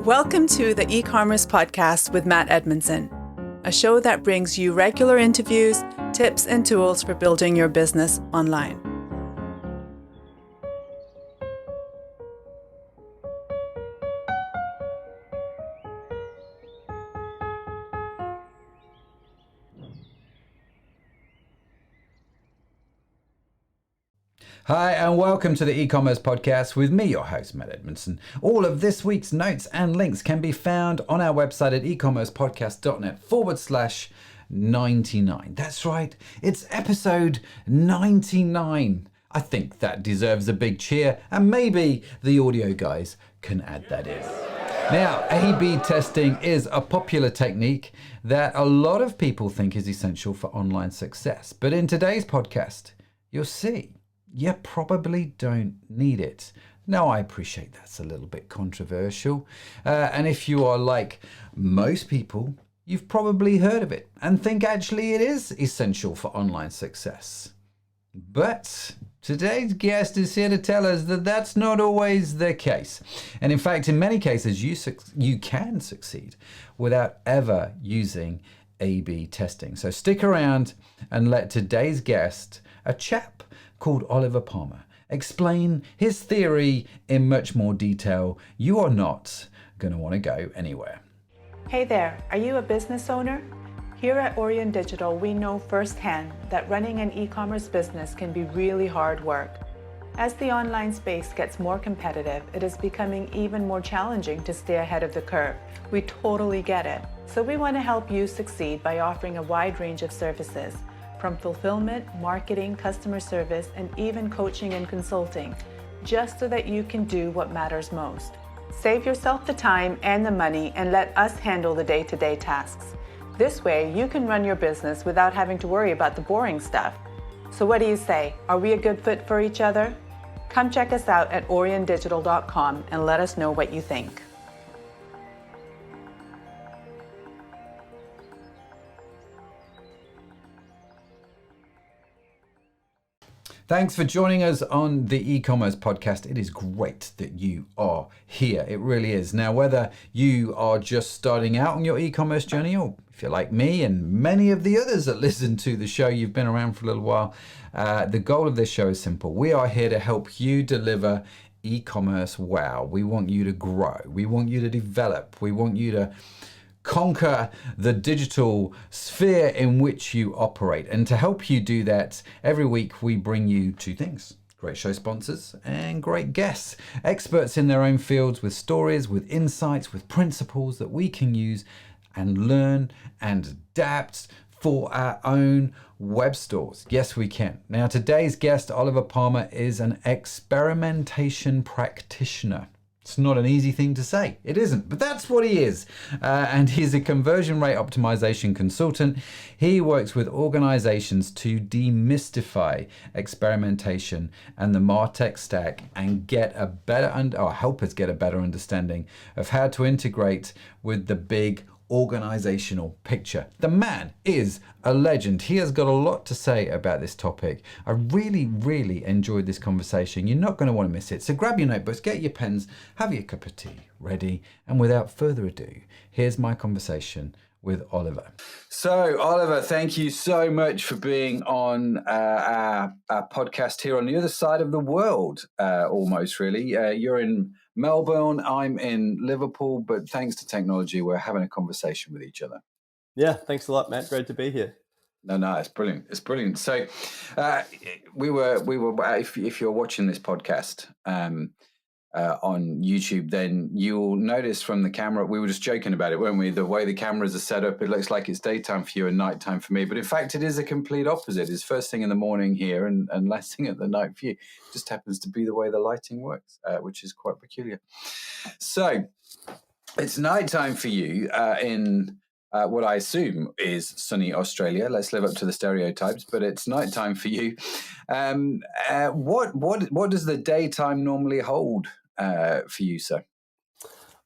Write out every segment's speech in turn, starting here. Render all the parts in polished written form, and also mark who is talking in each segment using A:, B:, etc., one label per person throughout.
A: Welcome to the eCommerce podcast with Matt Edmondson, a show that brings you regular interviews, tips, and tools for building your business online.
B: Hi, and welcome to the e-commerce podcast with me, your host, Matt Edmondson. All of this week's notes and links can be found on our website at ecommercepodcast.net/99. That's right, it's episode 99. I think that deserves a big cheer, and maybe the audio guys can add that in. Now, A/B testing is a popular technique that a lot of people think is essential for online success. But in today's podcast, you'll see you probably don't need it. Now, I appreciate that's a little bit controversial. And if you are like most people, you've probably heard of it and think actually it is essential for online success. But today's guest is here to tell us that that's not always the case. And in fact, in many cases, you can succeed without ever using A/B testing. So stick around and let today's guest, a chap called Oliver Palmer, explain his theory in much more detail. You are not going to want to go anywhere.
A: Hey there, are you a business owner? Here at Aurion Digital, we know firsthand that running an e-commerce business can be really hard work. As the online space gets more competitive, it is becoming even more challenging to stay ahead of the curve. We totally get it. So we want to help you succeed by offering a wide range of services, from fulfillment, marketing, customer service, and even coaching and consulting, just so that you can do what matters most. Save yourself the time and the money and let us handle the day-to-day tasks. This way, you can run your business without having to worry about the boring stuff. So what do you say? Are we a good fit for each other? Come check us out at oriondigital.com and let us know what you think.
B: Thanks for joining us on the e-commerce podcast. It is great that you are here. It really is. Now, whether you are just starting out on your e-commerce journey, or if you're like me and many of the others that listen to the show, you've been around for a little while, the goal of this show is simple. We are here to help you deliver e-commerce wow. We want you to grow. We want you to develop. We want you to conquer the digital sphere in which you operate. And to help you do that, every week we bring you two things: great show sponsors and great guests, experts in their own fields with stories, with insights, with principles that we can use and learn and adapt for our own web stores. Yes, we can. Now, today's guest, Oliver Palmer, is an experimentation practitioner. It's not an easy thing to say. It isn't, but that's what he is. And he's a conversion rate optimization consultant. He works with organizations to demystify experimentation and the MarTech stack and get a better help us get a better understanding of how to integrate with the big organizational picture. The man is a legend. He has got a lot to say about this topic. I really, really enjoyed this conversation. You're not going to want to miss it. So grab your notebooks, get your pens, have your cup of tea ready. And without further ado, here's my conversation with Oliver. So, Oliver, thank you so much for being on our podcast here on the other side of the world, almost really. You're in Melbourne, I'm in Liverpool, but thanks to technology, we're having a conversation with each other.
C: Yeah, thanks a lot, Matt. Great to be here.
B: No, it's brilliant. It's brilliant. So, we were. If you're watching this podcast on YouTube, then you'll notice from the camera, we were just joking about it, weren't we? The way the cameras are set up, it looks like it's daytime for you and nighttime for me. But in fact, it is a complete opposite. It's first thing in the morning here and last thing at the night for you. It just happens to be the way the lighting works, which is quite peculiar. So it's nighttime for you in what I assume is sunny Australia. Let's live up to the stereotypes, but it's nighttime for you. What does the daytime normally hold for you, sir?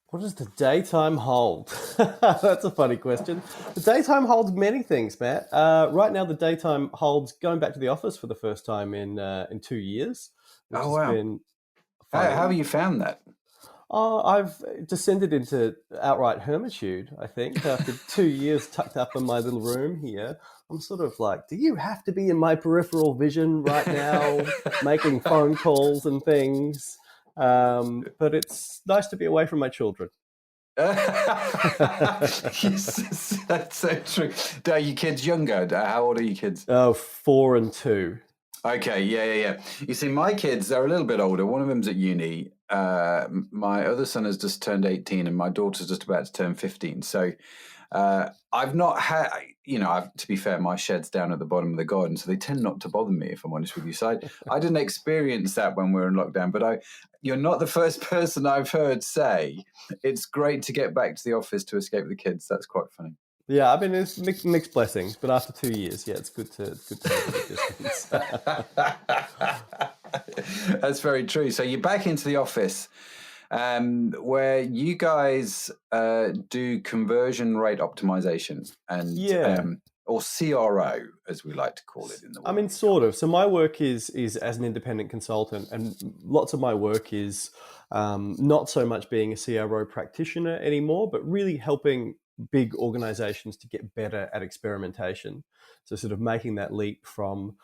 C: What does the daytime hold? That's a funny question. The daytime holds many things, Matt. Right now, the daytime holds going back to the office for the first time in 2 years.
B: Oh, wow. How have you found that?
C: I've descended into outright hermitude, I think. After 2 years tucked up in my little room here, I'm sort of like, do you have to be in my peripheral vision right now, making phone calls and things? But it's nice to be away from my children.
B: Yes, that's so true. Are your kids younger? How old are your kids?
C: 4 and 2.
B: Okay, yeah. You see, my kids, they're a little bit older. One of them's at uni. My other son has just turned 18 and my daughter's just about to turn 15. So I've not had, to be fair, my shed's down at the bottom of the garden, so they tend not to bother me, if I'm honest with you. So I didn't experience that when we were in lockdown, but you're not the first person I've heard say it's great to get back to the office to escape the kids. That's quite funny.
C: Yeah, I mean, it's mixed blessings, but after 2 years, yeah, it's good to have a bit of distance.
B: That's very true. So you're back into the office, where you guys do conversion rate optimization and or CRO, as we like to call it in the world.
C: I mean, sort of. So my work is as an independent consultant, and lots of my work is not so much being a CRO practitioner anymore, but really helping big organizations to get better at experimentation. So sort of making that leap from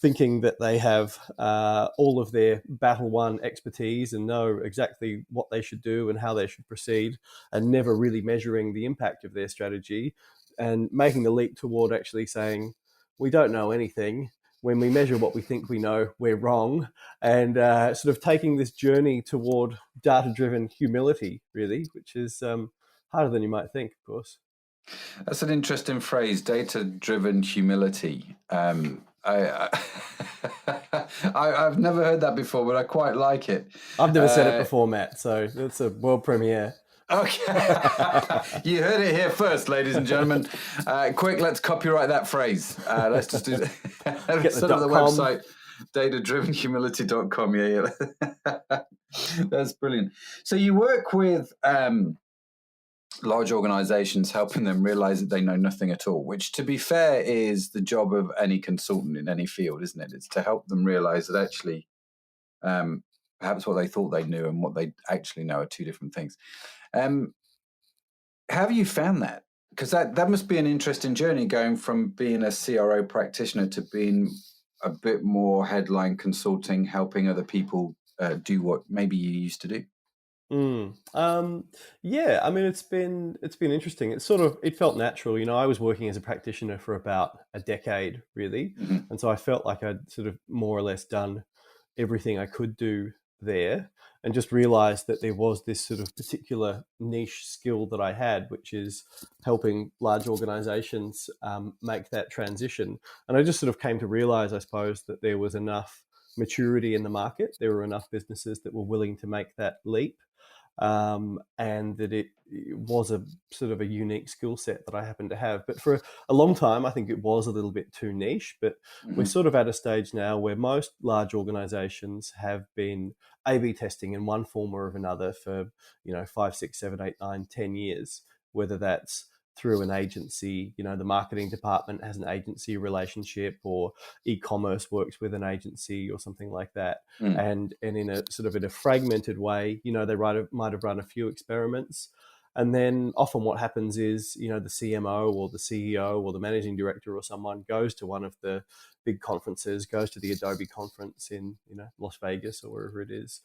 C: thinking that they have all of their battle one expertise and know exactly what they should do and how they should proceed, and never really measuring the impact of their strategy, and making the leap toward actually saying, we don't know anything. When we measure what we think we know, we're wrong. And sort of taking this journey toward data-driven humility, really, which is harder than you might think, of course.
B: That's an interesting phrase, data-driven humility. I've never heard that before, but I quite like it.
C: I've never said it before, Matt, so it's a world premiere.
B: Okay. You heard it here first, ladies and gentlemen. Quick, let's copyright that phrase. Let's just do that.
C: Get
B: the website, datadrivenhumility.com. Yeah. That's brilliant. So you work with large organizations, helping them realize that they know nothing at all, which, to be fair, is the job of any consultant in any field, isn't it? It's to help them realize that actually perhaps what they thought they knew and what they actually know are two different things. How have you found that? Because that must be an interesting journey, going from being a CRO practitioner to being a bit more headline consulting, helping other people do what maybe you used to do.
C: Yeah, I mean, it's been interesting. It felt natural. I was working as a practitioner for about a decade, really.
B: Mm-hmm.
C: And so I felt like I'd sort of more or less done everything I could do there, and just realized that there was this sort of particular niche skill that I had, which is helping large organizations make that transition. And I just sort of came to realize, I suppose, that there was enough maturity in the market. There were enough businesses that were willing to make that leap. And that it was a sort of a unique skill set that I happened to have. But for a long time, I think it was a little bit too niche. But we're sort of at a stage now where most large organizations have been A/B testing in one form or of another for 5, 6, 7, 8, 9, 10 years, whether that's through an agency, the marketing department has an agency relationship, or eCommerce works with an agency or something like that. And in a sort of in a fragmented way, they might have run a few experiments. And then often what happens is, the CMO or the CEO or the managing director or someone goes to one of the big conferences, goes to the Adobe conference in, Las Vegas or wherever it is,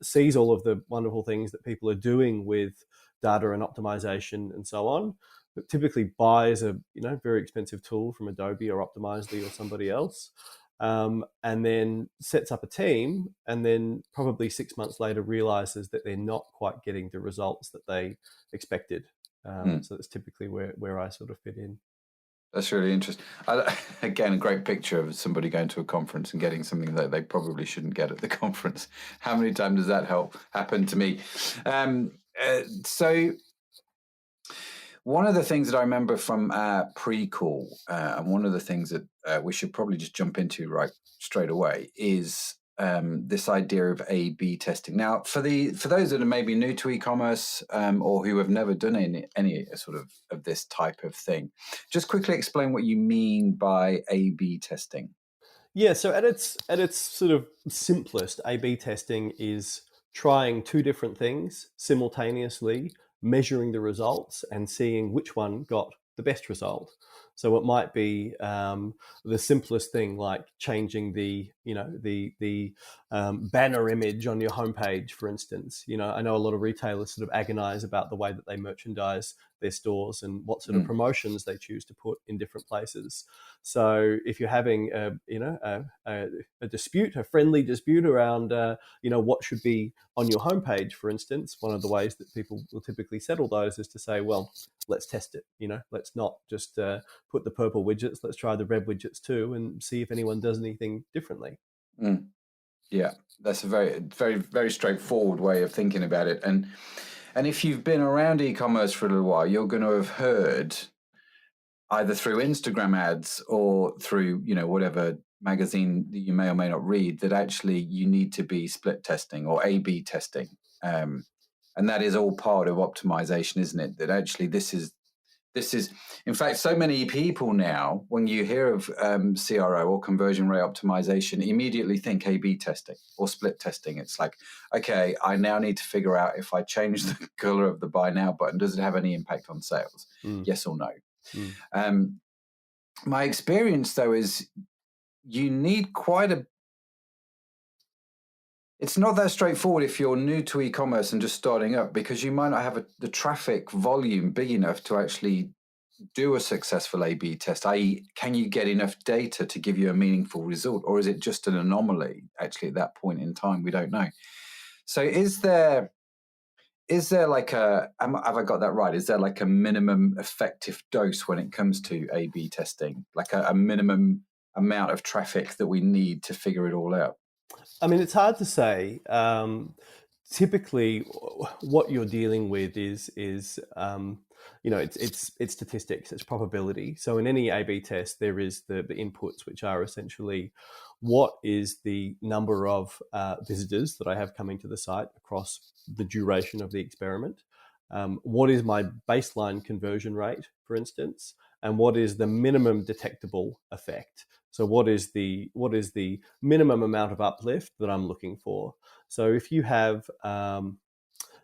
C: sees all of the wonderful things that people are doing with data and optimization and so on, but typically buys a very expensive tool from Adobe or Optimizely or somebody else, and then sets up a team, and then probably 6 months later realizes that they're not quite getting the results that they expected. So that's typically where I sort of fit in.
B: That's really interesting. Again, a great picture of somebody going to a conference and getting something that they probably shouldn't get at the conference. How many times does that happen to me? So one of the things that I remember from our pre-call, and one of the things that we should probably just jump into right straight away, is this idea of A/B testing. Now, for those that are maybe new to e-commerce or who have never done any sort of this type of thing, just quickly explain what you mean by A/B testing.
C: Yeah, so at its sort of simplest, A/B testing is trying two different things simultaneously, measuring the results and seeing which one got the best result. So it might be the simplest thing, like changing the banner image on your homepage, for instance. I know a lot of retailers sort of agonize about the way that they merchandise their stores and what sort of promotions they choose to put in different places. So if you're having a dispute, a friendly dispute around what should be on your homepage, for instance, one of the ways that people will typically settle those is to say, well, let's test it. Let's not just put the purple widgets. Let's try the red widgets too, and see if anyone does anything differently.
B: Yeah, that's a very, very, very straightforward way of thinking about it. And if you've been around e-commerce for a little while, you're going to have heard either through Instagram ads or through, whatever magazine that you may or may not read, that actually you need to be split testing or A/B testing. And that is all part of optimization, isn't it? That actually this is, in fact, so many people now, when you hear of CRO or conversion rate optimization, immediately think A/B testing or split testing. It's like, okay, I now need to figure out if I change the color of the buy now button, does it have any impact on sales? Yes or no? My experience, though, is you need it's not that straightforward if you're new to e-commerce and just starting up, because you might not have the traffic volume big enough to actually do a successful A/B test, i.e. can you get enough data to give you a meaningful result, or is it just an anomaly actually at that point in time? We don't know. So is there like have I got that right? Is there like a minimum effective dose when it comes to A/B testing, like a minimum amount of traffic that we need to figure it all out?
C: I mean, it's hard to say. Typically, what you're dealing with is it's statistics, it's probability. So in any A/B test, there is the inputs, which are essentially what is the number of visitors that I have coming to the site across the duration of the experiment. What is my baseline conversion rate, for instance, and what is the minimum detectable effect? So what is the minimum amount of uplift that I'm looking for? So if you have,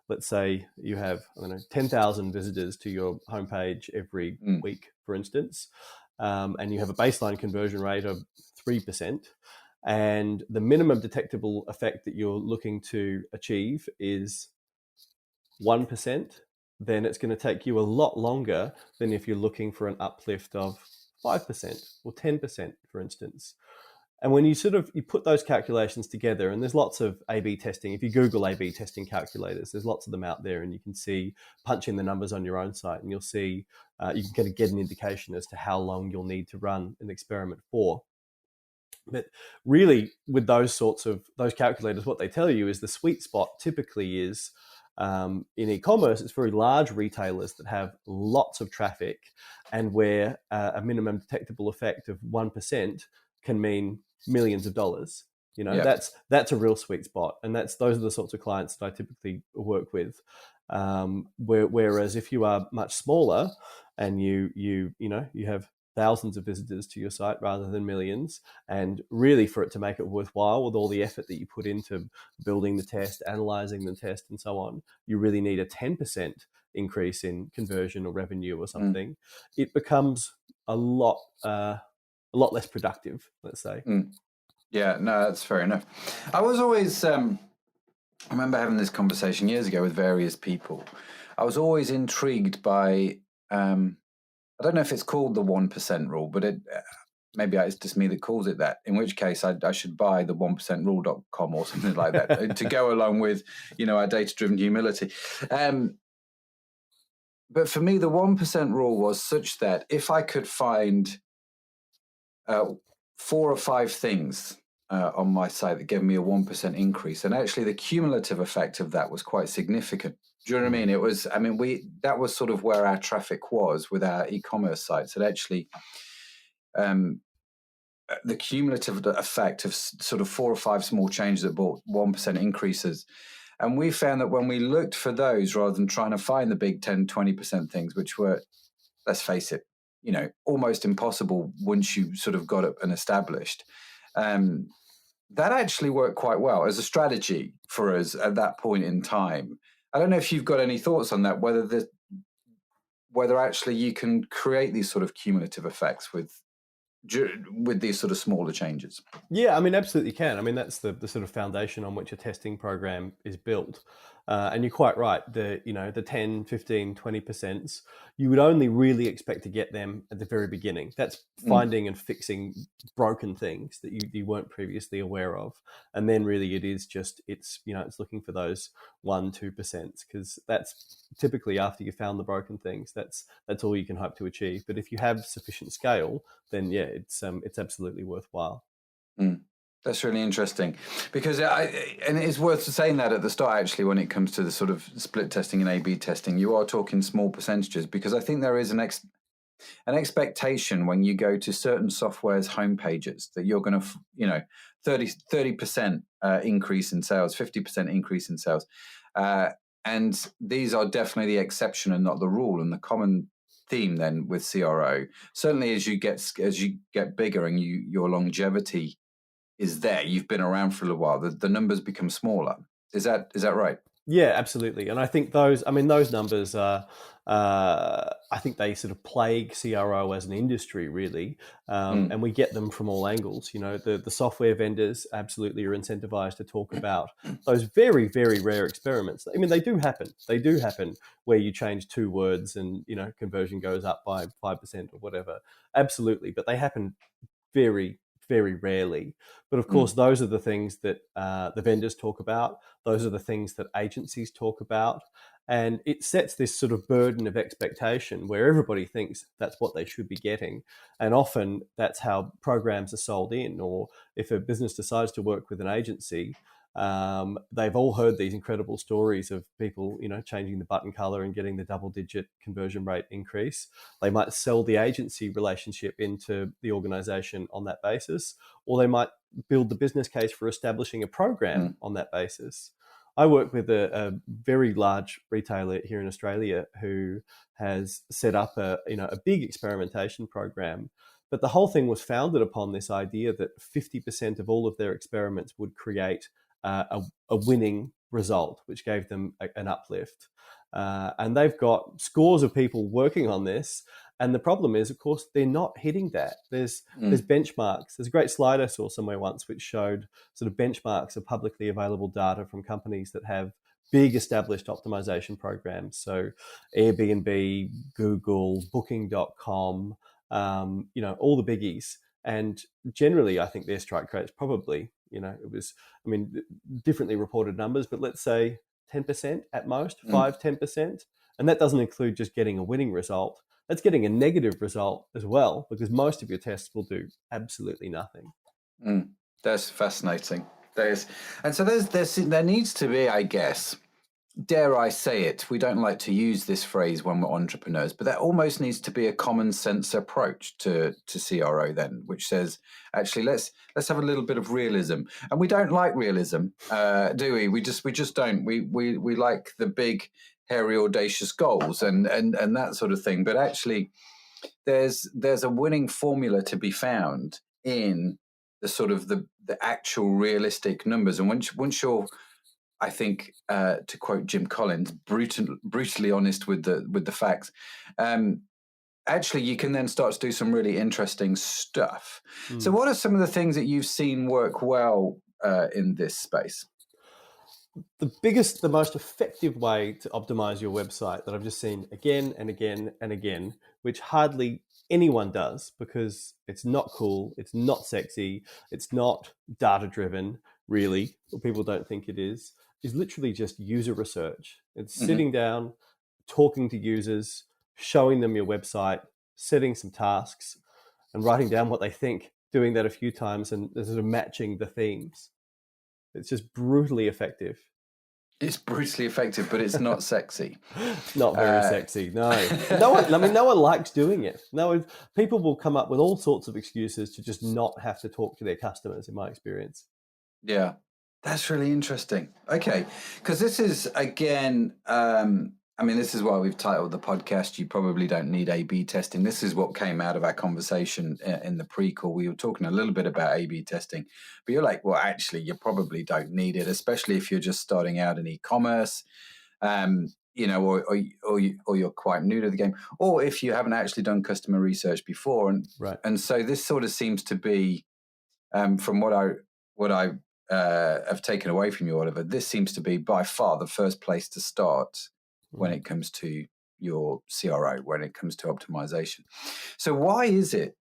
C: let's say you have 10,000 visitors to your homepage every week, for instance, and you have a baseline conversion rate of 3%, and the minimum detectable effect that you're looking to achieve is 1%, then it's going to take you a lot longer than if you're looking for an uplift of 5% or 10%, for instance. And when you you put those calculations together, and there's lots of A/B testing. If you Google A/B testing calculators, there's lots of them out there, and you can punch in the numbers on your own site, and you'll see you can get an indication as to how long you'll need to run an experiment for. But really, with those calculators, what they tell you is the sweet spot typically is in e-commerce, it's very large retailers that have lots of traffic, and where a minimum detectable effect of 1% can mean millions of dollars. That's a real sweet spot, and those are the sorts of clients that I typically work with. Whereas if you are much smaller and you have thousands of visitors to your site rather than millions, and really for it to make it worthwhile with all the effort that you put into building the test, analyzing the test, and so on, you really need a 10% increase in conversion or revenue or something. It becomes a lot less productive, let's say.
B: Yeah, no, that's fair enough. I was always, I remember having this conversation years ago with various people. I was always intrigued by, I don't know if it's called the 1% rule, but maybe it's just me that calls it that, in which case I should buy the 1%rule.com or something like that to go along with, our data-driven humility. But for me, the 1% rule was such that if I could find 4 or 5 things on my site that gave me a 1% increase, and actually the cumulative effect of that was quite significant. Do you know what I mean? It was, that was sort of where our traffic was with our e-commerce sites. And actually, the cumulative effect of sort of 4 or 5 small changes that brought 1% increases. And we found that when we looked for those, rather than trying to find the big 10, 20% things, which were, let's face it, almost impossible once you sort of got it and established, that actually worked quite well as a strategy for us at that point in time. I don't know if you've got any thoughts on that, whether actually you can create these sort of cumulative effects with these sort of smaller changes.
C: Yeah, I mean, absolutely can. I mean, that's the sort of foundation on which a testing program is built. And you're quite right. The 10, 15, 20%, you would only really expect to get them at the very beginning. That's finding and fixing broken things that you weren't previously aware of. And then really it's looking for those 1, 2%, because that's typically after you found the broken things, that's all you can hope to achieve. But if you have sufficient scale, then yeah, it's absolutely worthwhile.
B: That's really interesting, because and it's worth saying that at the start, actually, when it comes to the sort of split testing and A/B testing, you are talking small percentages, because I think there is an expectation when you go to certain software's homepages that you're going to, 30% increase in sales, 50% increase in sales. And these are definitely the exception and not the rule. And the common theme then with CRO, certainly as you get bigger and your longevity is there, you've been around for a little while, the numbers become smaller. Is that right?
C: Yeah, absolutely. And I think those numbers are, I think they sort of plague CRO as an industry, really. And we get them from all angles. The software vendors absolutely are incentivized to talk about those very, very rare experiments. I mean, they do happen. They do happen where you change 2 words and, conversion goes up by 5% or whatever. Absolutely. But they happen very, very rarely. But of course, those are the things that the vendors talk about. Those are the things that agencies talk about. And it sets this sort of burden of expectation where everybody thinks that's what they should be getting. And often that's how programs are sold in. Or if a business decides to work with an agency, they've all heard these incredible stories of people, changing the button color and getting the double-digit conversion rate increase. They might sell the agency relationship into the organization on that basis, or they might build the business case for establishing a program on that basis. I work with a very large retailer here in Australia who has set up a big experimentation program. But the whole thing was founded upon this idea that 50% of all of their experiments would create a winning result, which gave them an uplift. And they've got scores of people working on this. And the problem is, of course, they're not hitting that. There's benchmarks. There's a great slide I saw somewhere once which showed sort of benchmarks of publicly available data from companies that have big established optimization programs. So Airbnb, Google, Booking.com, all the biggies. And generally, I think their strike rate is probably, differently reported numbers, but let's say 10% at most, 5-10%. And that doesn't include just getting a winning result. That's getting a negative result as well, because most of your tests will do absolutely nothing.
B: That's fascinating. And so there needs to be, I guess, dare I say it, we don't like to use this phrase when we're entrepreneurs, but there almost needs to be a common sense approach to CRO then, which says, actually, let's have a little bit of realism. And we don't like realism, do we? We just don't. We like the big, hairy, audacious goals and that sort of thing. But actually, there's a winning formula to be found in the sort of the actual realistic numbers. And once you're, I think, to quote Jim Collins, brutally honest with the facts, actually you can then start to do some really interesting stuff. So what are some of the things that you've seen work well in this space?
C: The most effective way to optimize your website that I've just seen again and again and again, which hardly anyone does because it's not cool, it's not sexy, it's not data-driven, really, or people don't think it is literally just user research. It's sitting down, talking to users, showing them your website, setting some tasks, and writing down what they think, doing that a few times and sort of matching the themes. It's just brutally effective.
B: It's brutally effective, but it's not sexy.
C: Not very sexy, no. No one likes doing it. People will come up with all sorts of excuses to just not have to talk to their customers, in my experience.
B: Yeah, that's really interesting. Okay, because this is, again, I mean, this is why we've titled the podcast, You Probably Don't Need A/B Testing. This is what came out of our conversation in the pre-call. We were talking a little bit about A/B testing, but you're like, well, actually, you probably don't need it, especially if you're just starting out in e-commerce, or you're quite new to the game, or if you haven't actually done customer research before. And so this sort of seems to be, from what I have taken away from you, Oliver, this seems to be by far the first place to start when it comes to your CRO, when it comes to optimization. So why is it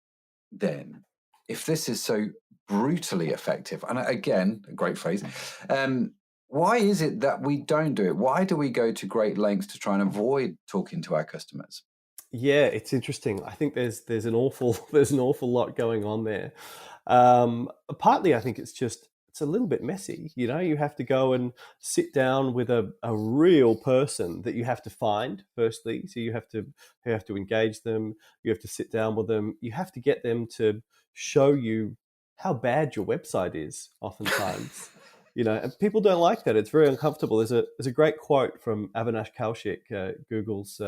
B: then, if this is so brutally effective, and again, a great phrase, why is it that we don't do it? Why do we go to great lengths to try and avoid talking to our customers?
C: Yeah, it's interesting. I think there's an awful lot going on there. Partly, I think it's a little bit messy. You know, you have to go and sit down with a real person that you have to find firstly. So you have to engage them. You have to sit down with them. You have to get them to show you how bad your website is oftentimes. And people don't like that. It's very uncomfortable. There's a great quote from Avinash Kaushik, Google's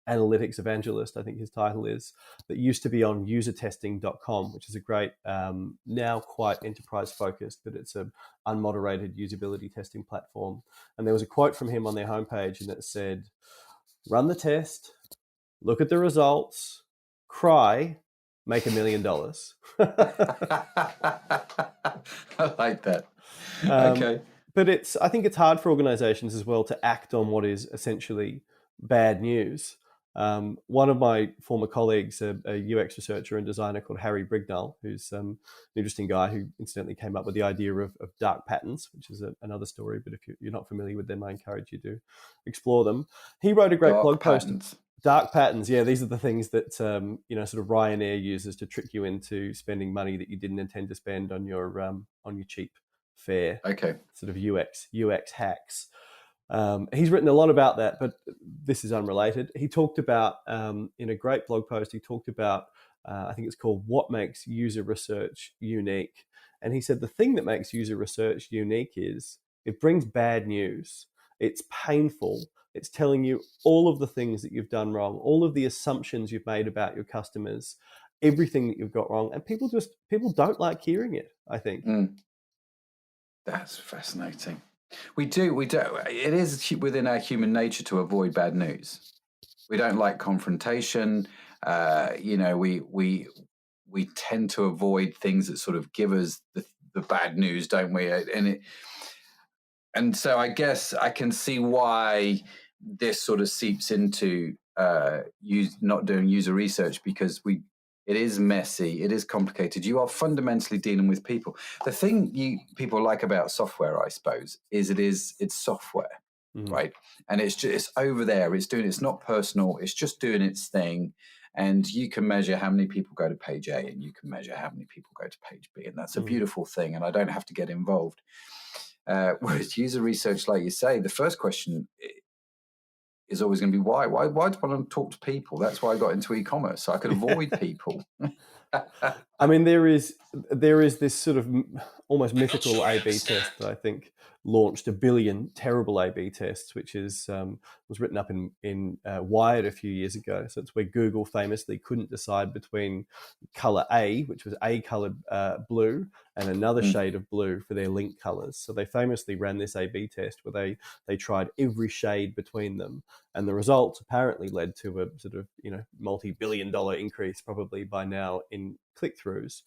C: analytics evangelist, I think his title is, that used to be on usertesting.com, which is a great, now quite enterprise focused, but it's an unmoderated usability testing platform. And there was a quote from him on their homepage, and it said, run the test, look at the results, cry, make $1 million.
B: I like that. Okay.
C: But I think it's hard for organizations as well to act on what is essentially bad news. One of my former colleagues, a UX researcher and designer called Harry Brignall, who's an interesting guy who incidentally came up with the idea of dark patterns, which is another story. But if you're not familiar with them, I encourage you to explore them. He wrote a great blog post. Dark patterns, yeah, these are the things that sort of Ryanair uses to trick you into spending money that you didn't intend to spend on your cheap fare.
B: Okay.
C: Sort of UX hacks. He's written a lot about that, but this is unrelated. He talked about, in a great blog post, he talked about, I think it's called What Makes User Research Unique. And he said the thing that makes user research unique is it brings bad news. It's painful. It's telling you all of the things that you've done wrong, all of the assumptions you've made about your customers, everything that you've got wrong. And people don't like hearing it, I think.
B: That's fascinating. We do. It is within our human nature to avoid bad news. We don't like confrontation. We tend to avoid things that sort of give us the bad news, don't we? And so I guess I can see why this sort of seeps into not doing user research, because it is messy, it is complicated. You are fundamentally dealing with people. The thing people like about software, I suppose, is it's software, right? And it's over there. It's not personal. It's just doing its thing. And you can measure how many people go to page A, and you can measure how many people go to page B. And that's a beautiful thing. And I don't have to get involved. Whereas user research, like you say, the first question is always going to be why? Why do I want to talk to people? That's why I got into e-commerce, so I could avoid people.
C: I mean, there is this sort of almost mythical A/B test that I think launched 1 billion terrible A/B tests, which was written up in Wired a few years ago. So it's where Google famously couldn't decide between color A, which was A colored blue, and another shade of blue for their link colors. So they famously ran this A/B test where they tried every shade between them, and the results apparently led to a sort of multi-billion-dollar increase probably by now in click-throughs.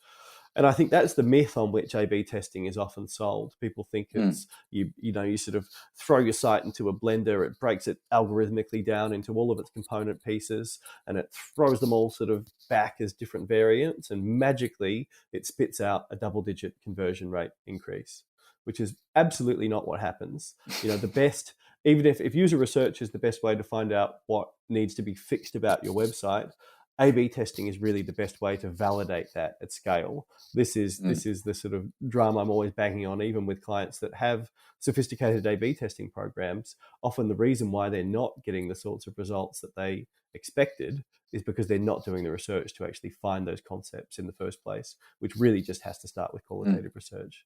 C: And I think that's the myth on which A/B testing is often sold. People think it's you sort of throw your site into a blender, it breaks it algorithmically down into all of its component pieces, and it throws them all sort of back as different variants, and magically it spits out a double-digit conversion rate increase, which is absolutely not what happens. The best, even if user research is the best way to find out what needs to be fixed about your website, A/B testing is really the best way to validate that at scale. This is the sort of drum I'm always banging on, even with clients that have sophisticated A/B testing programs. Often the reason why they're not getting the sorts of results that they expected is because they're not doing the research to actually find those concepts in the first place, which really just has to start with qualitative research.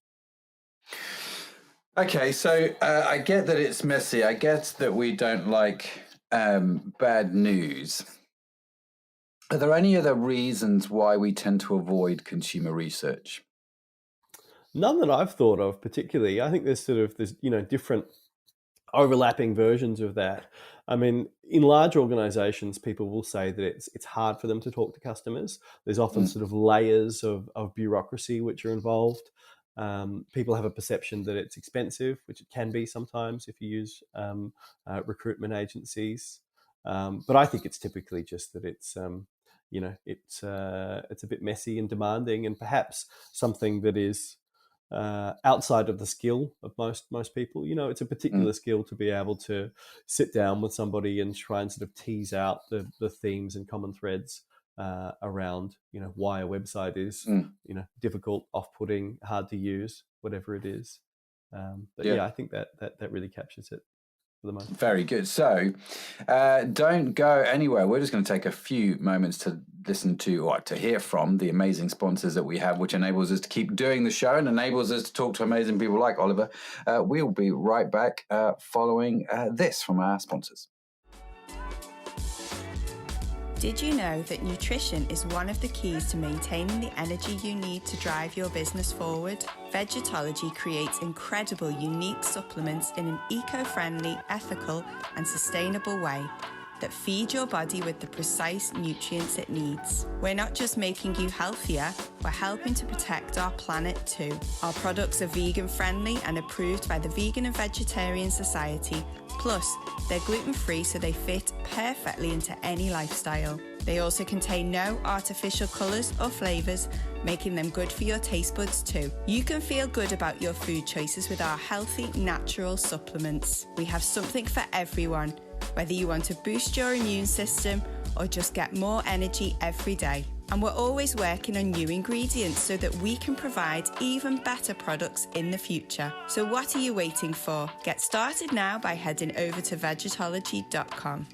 B: Okay, so I get that it's messy. I get that we don't like bad news, are there any other reasons why we tend to avoid consumer research?
C: None that I've thought of particularly. I think there's different overlapping versions of that. I mean, in large organizations, people will say that it's hard for them to talk to customers. There's often sort of layers of bureaucracy which are involved. People have a perception that it's expensive, which it can be sometimes if you use recruitment agencies. But I think it's typically just that it's a bit messy and demanding, and perhaps something that is outside of the skill of most people. It's a particular skill to be able to sit down with somebody and try and sort of tease out the themes and common threads around why a website is difficult, off-putting, hard to use, whatever it is. But I think that really captures it for the most part.
B: Very good. So don't go anywhere. We're just going to take a few moments to listen to or to hear from the amazing sponsors that we have, which enables us to keep doing the show and enables us to talk to amazing people like Oliver. We'll be right back following this from our sponsors.
D: Did you know that nutrition is one of the keys to maintaining the energy you need to drive your business forward? Vegetology creates incredible, unique supplements in an eco-friendly, ethical, and sustainable way that feed your body with the precise nutrients it needs. We're not just making you healthier, we're helping to protect our planet too. Our products are vegan friendly and approved by the Vegan and Vegetarian Society. Plus, they're gluten-free, so they fit perfectly into any lifestyle. They also contain no artificial colours or flavours, making them good for your taste buds too. You can feel good about your food choices with our healthy, natural supplements. We have something for everyone, whether you want to boost your immune system or just get more energy every day. And we're always working on new ingredients so that we can provide even better products in the future. So what are you waiting for? Get started now by heading over to vegetology.com.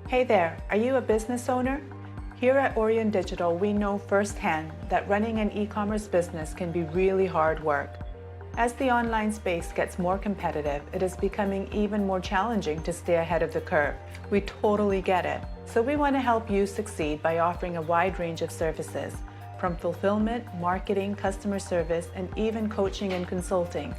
A: Hey there, are you a business owner? Here at Aurion Digital, we know firsthand that running an e-commerce business can be really hard work. As the online space gets more competitive, it is becoming even more challenging to stay ahead of the curve. We totally get it. So we want to help you succeed by offering a wide range of services, from fulfillment, marketing, customer service, and even coaching and consulting,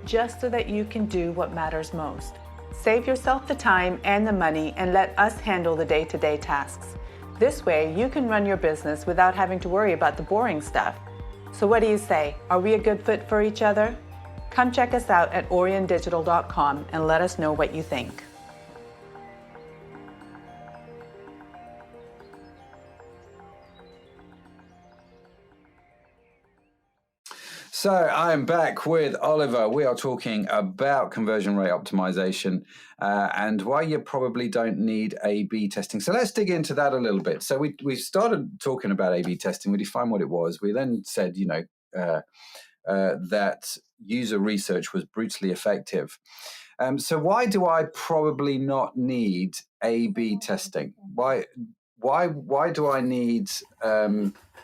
A: just so that you can do what matters most. Save yourself the time and the money and let us handle the day-to-day tasks. This way, you can run your business without having to worry about the boring stuff. So what do you say? Are we a good fit for each other? Come check us out at auriondigital.com and let us know what you think.
B: So I'm back with Oliver. We are talking about conversion rate optimization and why you probably don't need A/B testing. So let's dig into that a little bit. So we started talking about A/B testing. We defined what it was. We then said, that user research was brutally effective. So why do I probably not need A/B testing? Why do I need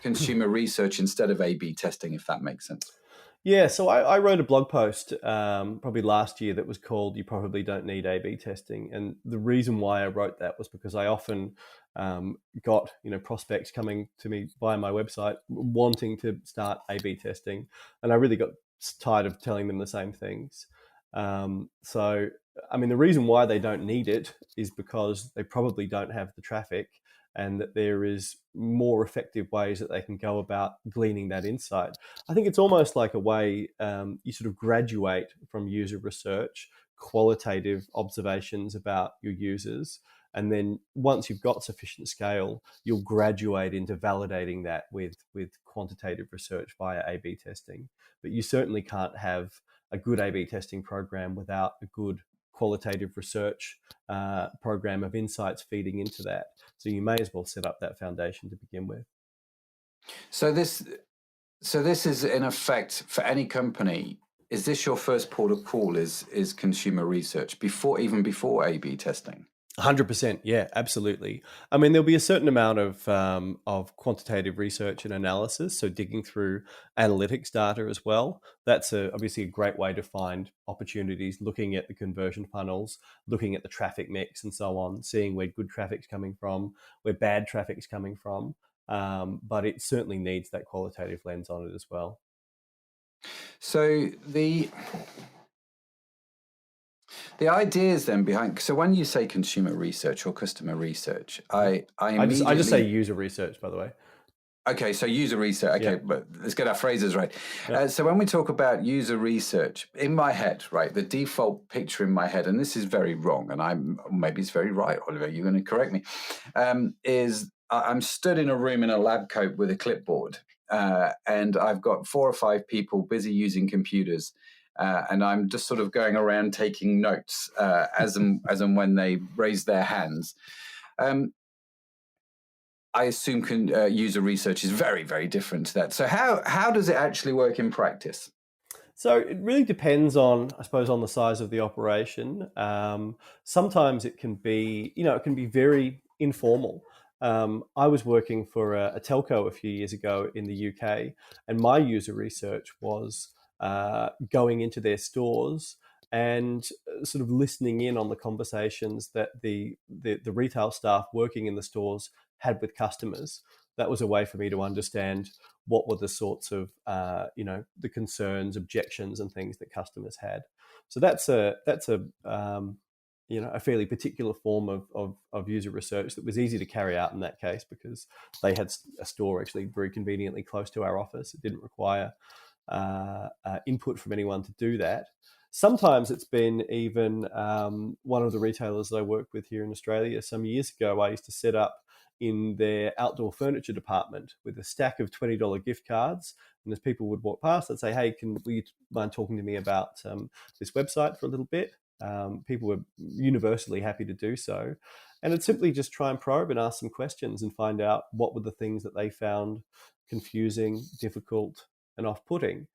B: consumer research instead of A/B testing, if that makes sense?
C: Yeah, so I wrote a blog post probably last year that was called "You Probably Don't Need A/B Testing," and the reason why I wrote that was because I often got prospects coming to me via my website wanting to start A/B testing, and I really got tired of telling them the same things. So, I mean, the reason why they don't need it is because they probably don't have the traffic, and that there is more effective ways that they can go about gleaning that insight. I think it's almost like a way you sort of graduate from user research, qualitative observations about your users, and then once you've got sufficient scale, you'll graduate into validating that with quantitative research via A/B testing. But you certainly can't have a good A/B testing program without a good qualitative research program of insights feeding into that. So you may as well set up that foundation to begin with.
B: So this is in effect for any company. Is this your first port of call? Is consumer research before A/B testing?
C: 100%. Yeah, absolutely. I mean, there'll be a certain amount of quantitative research and analysis, so digging through analytics data as well. That's obviously a great way to find opportunities, looking at the conversion funnels, looking at the traffic mix and so on, seeing where good traffic's coming from, where bad traffic's coming from. But it certainly needs that qualitative lens on it as well.
B: So the ideas then behind, so when you say consumer research or customer research, I
C: just say user research, by the way.
B: Okay, so user research. Okay,
C: Yeah.
B: but let's get our phrases right.
C: Yeah.
B: So when we talk about user research, in my head, right, the default picture in my head, and this is very wrong, and maybe it's very right, Oliver, you're going to correct me, is I'm stood in a room in a lab coat with a clipboard, and I've got 4 or 5 people busy using computers, and I'm just sort of going around taking notes as and when they raise their hands. I assume user research is very, very different to that. So how does it actually work in practice?
C: So it really depends on, I suppose, on the size of the operation. Sometimes it can be, it can be very informal. I was working for a telco a few years ago in the UK, and my user research was going into their stores and sort of listening in on the conversations that the retail staff working in the stores had with customers. That was a way for me to understand what were the sorts of the concerns, objections, and things that customers had. So that's a fairly particular form of user research that was easy to carry out in that case because they had a store actually very conveniently close to our office. It didn't require input from anyone to do that. Sometimes it's been even one of the retailers that I worked with here in Australia some years ago. I used to set up in their outdoor furniture department with a stack of $20 gift cards. And as people would walk past, I'd say, hey, will you mind talking to me about this website for a little bit? People were universally happy to do so. And I'd simply just try and probe and ask some questions and find out what were the things that they found confusing, difficult, and off-putting.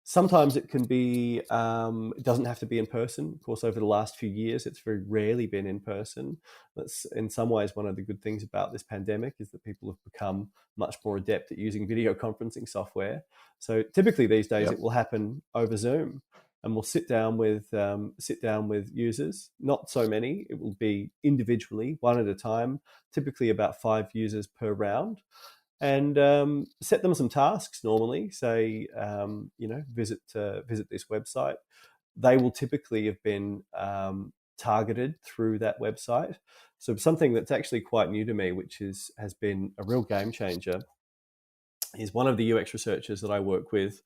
C: Sometimes it can be, it doesn't have to be in person. Of course, over the last few years, it's very rarely been in person. That's in some ways one of the good things about this pandemic is that people have become much more adept at using video conferencing software. So typically these days It will happen over Zoom, and we'll sit down with users. Not so many. It will be individually, one at a time, typically about 5 users per round. And set them some tasks normally, say, visit this website. They will typically have been targeted through that website. So something that's actually quite new to me, which has been a real game changer, is one of the UX researchers that I work with.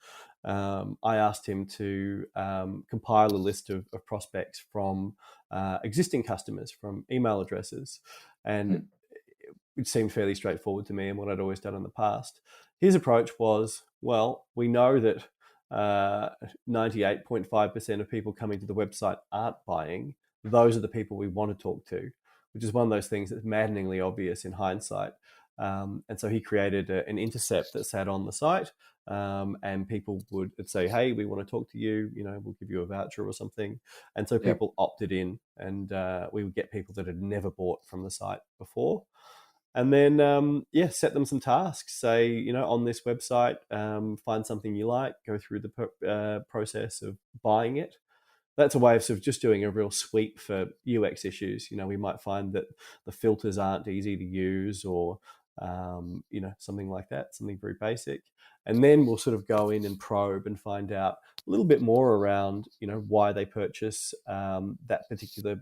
C: I asked him to compile a list of prospects from existing customers, from email addresses. And it seemed fairly straightforward to me and what I'd always done in the past. His approach was, well, we know that 98.5% of people coming to the website aren't buying. Those are the people we want to talk to, which is one of those things that's maddeningly obvious in hindsight. And so he created an intercept that sat on the site, and people would say, hey, we want to talk to you, we'll give you a voucher or something. And so people opted in, and we would get people that had never bought from the site before. And then, set them some tasks. Say, on this website, find something you like, go through the process of buying it. That's a way of sort of just doing a real sweep for UX issues. We might find that the filters aren't easy to use, or something like that, something very basic. And then we'll sort of go in and probe and find out a little bit more around, why they purchase that particular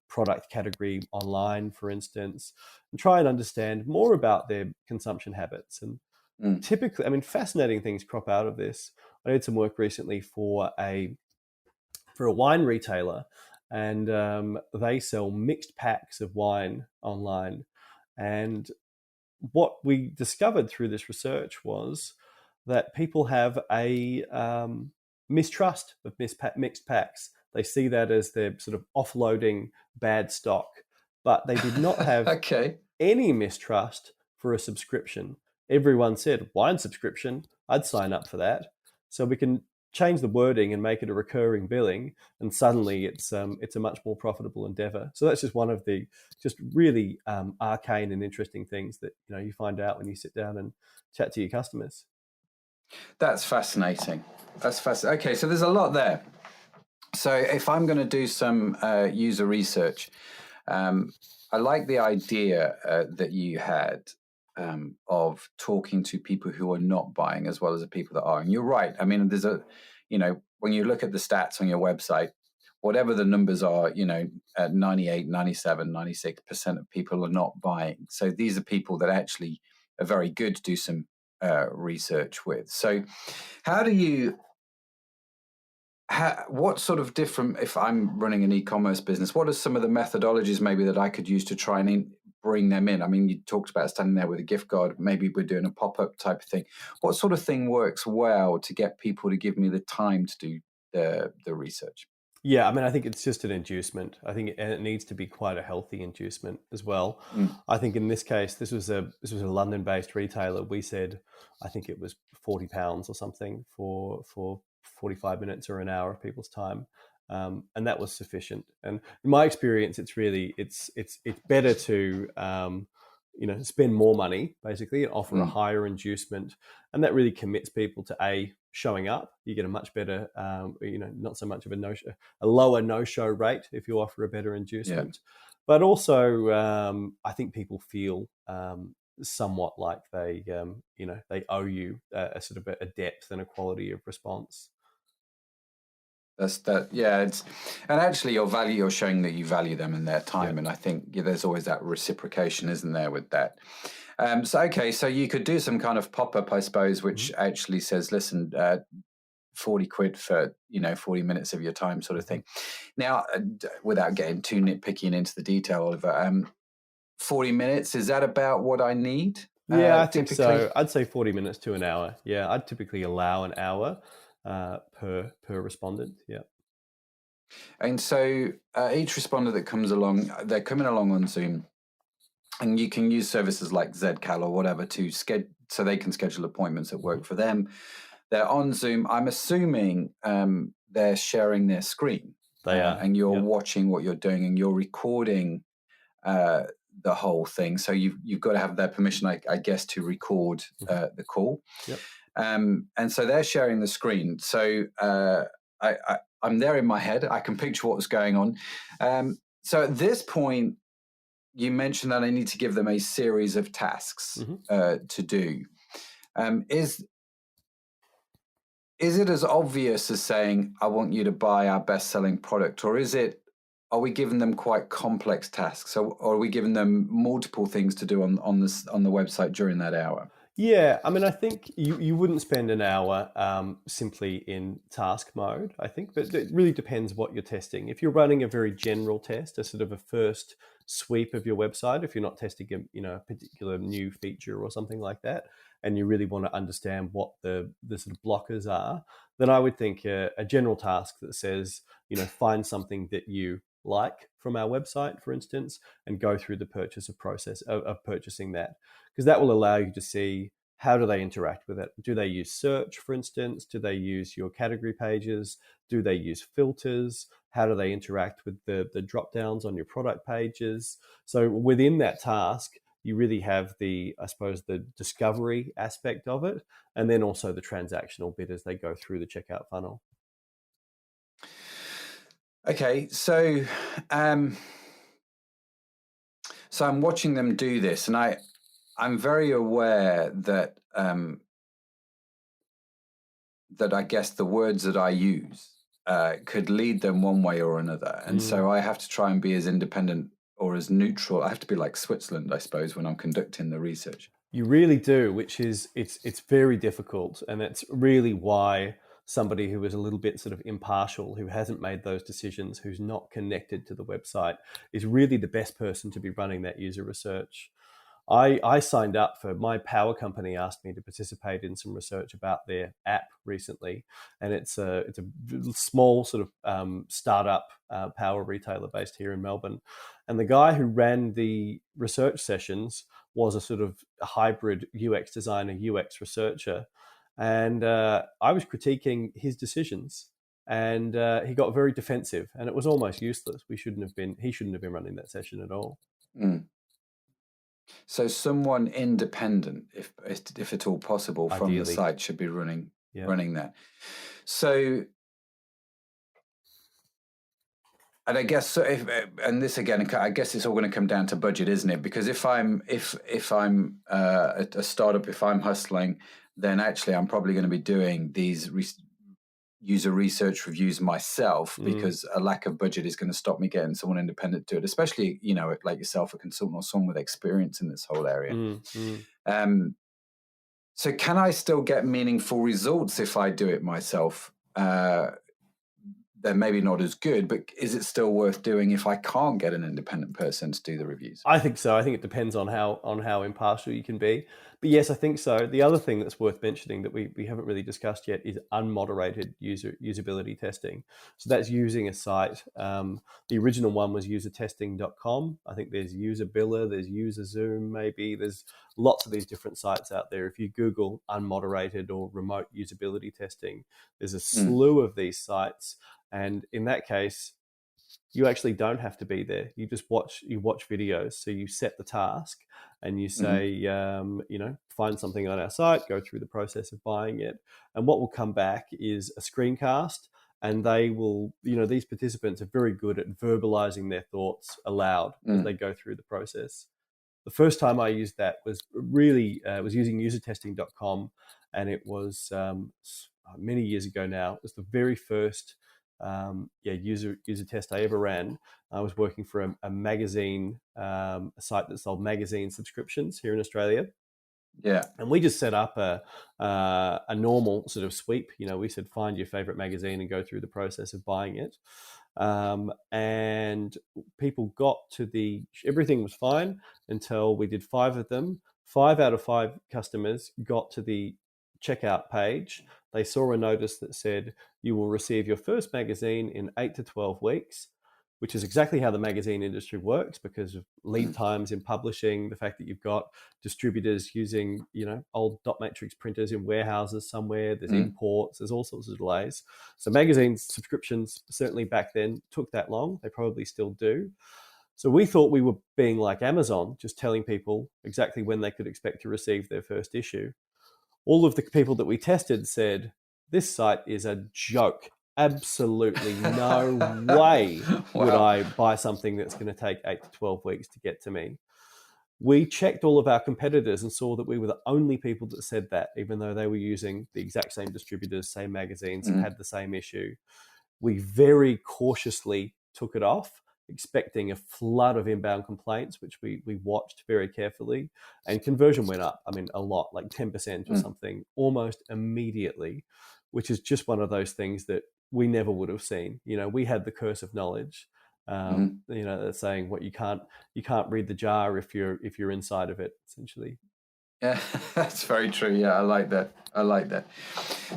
C: product category online, for instance, and try and understand more about their consumption habits. And typically, fascinating things crop out of this. I did some work recently for a wine retailer, and they sell mixed packs of wine online. And what we discovered through this research was that people have a mistrust of mixed packs. They see that as they're sort of offloading bad stock, but they did not have any mistrust for a subscription. Everyone said, wine subscription, I'd sign up for that. So we can change the wording and make it a recurring billing, and suddenly it's a much more profitable endeavor. So that's just one of the just really arcane and interesting things that you find out when you sit down and chat to your customers.
B: That's fascinating. That's fascinating. Okay, so there's a lot there. So if I'm going to do some user research, I like the idea that you had of talking to people who are not buying as well as the people that are. And you're right. I mean, there's when you look at the stats on your website, whatever the numbers are, at 98, 97, 96% of people are not buying. So these are people that actually are very good to do some research with. So how do you... what sort of different, if I'm running an e-commerce business, what are some of the methodologies maybe that I could use to try and bring them in? I mean, you talked about standing there with a gift card. Maybe we're doing a pop-up type of thing. What sort of thing works well to get people to give me the time to do the research?
C: Yeah, I mean, I think it's just an inducement. I think it needs to be quite a healthy inducement as well. I think in this case, this was a London-based retailer. We said, I think it was £40 or something for 45 minutes or an hour of people's time, and that was sufficient. And in my experience, it's better to spend more money basically and offer a higher inducement, and that really commits people to showing up. You get a much better, not so much of a lower no-show rate if you offer a better inducement. Yeah. But also, I think people feel somewhat like they owe you a sort of a depth and a quality of response.
B: Yeah. And actually, you're showing that you value them and their time, and I think there's always that reciprocation, isn't there, with that? So you could do some kind of pop-up, I suppose, which actually says, listen, 40 quid for 40 minutes of your time, sort of thing. Now, without getting too nitpicky and into the detail, Oliver, 40 minutes, is that about what I need?
C: Yeah, I think so. I'd say 40 minutes to an hour. Yeah, I'd typically allow an hour per respondent. Yeah.
B: And so each respondent that comes along, they're coming along on Zoom, and you can use services like Zcal or whatever so they can schedule appointments that work for them. They're on Zoom. I'm assuming they're sharing their screen.
C: They are.
B: And you're watching what you're doing, and you're recording the whole thing. So you've got to have their permission, I guess, to record the call.
C: Yep.
B: And so they're sharing the screen. So I'm there in my head. I can picture what's going on. So at this point, you mentioned that I need to give them a series of tasks to do. Is it as obvious as saying, I want you to buy our best-selling product, or are we giving them quite complex tasks? Or are we giving them multiple things to do on the website during that hour?
C: Yeah, I mean, I think you wouldn't spend an hour simply in task mode, I think, but it really depends what you're testing. If you're running a very general test, a sort of a first sweep of your website, if you're not testing a particular new feature or something like that, and you really want to understand what the sort of blockers are, then I would think a general task that says, find something that you like from our website, for instance, and go through the process of purchasing that, because that will allow you to see how do they interact with it. Do they use search, for instance? Do they use your category pages? Do they use filters? How do they interact with the drop downs on your product pages? So within that task, you really have the discovery aspect of it, and then also the transactional bit as they go through the checkout funnel.
B: Okay, so I'm watching them do this, and I'm very aware that that I guess the words that I use could lead them one way or another, and so I have to try and be as independent or as neutral. I have to be like Switzerland, I suppose, when I'm conducting the research.
C: You really do, which is it's very difficult, and that's really why somebody who is a little bit sort of impartial, who hasn't made those decisions, who's not connected to the website, is really the best person to be running that user research. I signed up for, my power company asked me to participate in some research about their app recently, and it's a small sort of startup power retailer based here in Melbourne. And the guy who ran the research sessions was a sort of hybrid UX designer, UX researcher. and I was critiquing his decisions, and he got very defensive, and it was almost useless. He shouldn't have been running that session at all.
B: So someone independent, if at all possible, from
C: Ideally.
B: the site should be running that. So, and I guess so. And this again, I guess it's all going to come down to budget, isn't it? Because if I'm a startup, if I'm hustling, then actually I'm probably going to be doing these user research reviews myself, because a lack of budget is going to stop me getting someone independent to do it, especially, like yourself, a consultant or someone with experience in this whole area. So can I still get meaningful results if I do it myself? They're maybe not as good, but is it still worth doing if I can't get an independent person to do the reviews?
C: I think so. I think it depends on how impartial you can be. But yes, I think so. The other thing that's worth mentioning that we haven't really discussed yet is unmoderated usability testing. So that's using a site. The original one was usertesting.com. I think there's Usabilla, there's UserZoom, maybe. There's lots of these different sites out there. If you Google unmoderated or remote usability testing, there's a slew of these sites. And in that case, you actually don't have to be there. You just watch videos. So you set the task and you say, find something on our site, go through the process of buying it. And what will come back is a screencast, and they will, these participants are very good at verbalizing their thoughts aloud as they go through the process. The first time I used that was really, was using usertesting.com, and it was many years ago now. It was the very first user test I ever ran. I was working for a magazine, a site that sold magazine subscriptions here in Australia. Yeah, and we just set up a normal sort of sweep. We said find your favorite magazine and go through the process of buying it. And people got to everything was fine until we did 5 of them. 5 out of 5 customers got to the checkout page. They saw a notice that said, you will receive your first magazine in 8 to 12 weeks, which is exactly how the magazine industry works because of lead times in publishing, the fact that you've got distributors using, old dot matrix printers in warehouses somewhere, there's imports, there's all sorts of delays. So magazine subscriptions, certainly back then, took that long. They probably still do. So we thought we were being like Amazon, just telling people exactly when they could expect to receive their first issue. All of the people that we tested said, this site is a joke. Absolutely no way would I buy something that's going to take 8 to 12 weeks to get to me. We checked all of our competitors and saw that we were the only people that said that, even though they were using the exact same distributors, same magazines, and had the same issue. We very cautiously took it off, expecting a flood of inbound complaints, which we watched very carefully, and conversion went up. I mean, a lot, like 10% or something, almost immediately, which is just one of those things that we never would have seen. We had the curse of knowledge. That's saying what you can't read the jar if you're inside of it, essentially.
B: Yeah, that's very true. Yeah, I like that.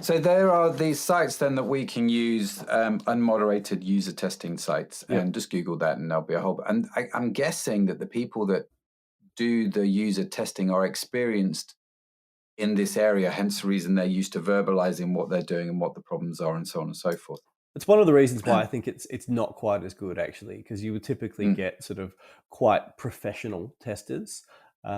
B: So there are these sites then that we can use, unmoderated user testing sites, and just Google that and there'll be a whole. And I'm guessing that the people that do the user testing are experienced in this area, hence the reason they're used to verbalizing what they're doing and what the problems are and so on and so forth.
C: It's one of the reasons why I think it's not quite as good, actually, because you would typically get sort of quite professional testers. They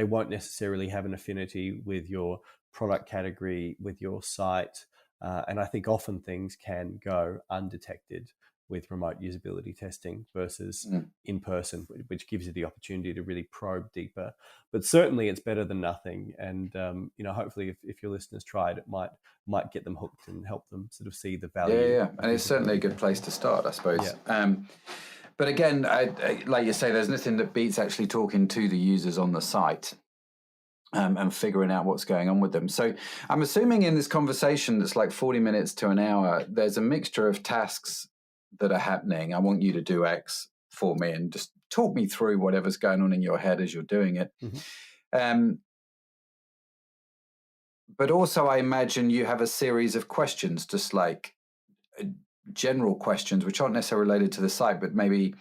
C: won't necessarily have an affinity with your product category, with your site. And I think often things can go undetected with remote usability testing versus in person, which gives you the opportunity to really probe deeper. But certainly it's better than nothing. And, hopefully if your listeners try it, it might get them hooked and help them sort of see the value.
B: Yeah. And it's certainly a good place to start, I suppose. Yeah. But again, I, like you say, there's nothing that beats actually talking to the users on the site and figuring out what's going on with them. So I'm assuming in this conversation that's like 40 minutes to an hour, there's a mixture of tasks that are happening. I want you to do X for me and just talk me through whatever's going on in your head as you're doing it. But also I imagine you have a series of questions, just like general questions, which aren't necessarily related to the site, but maybe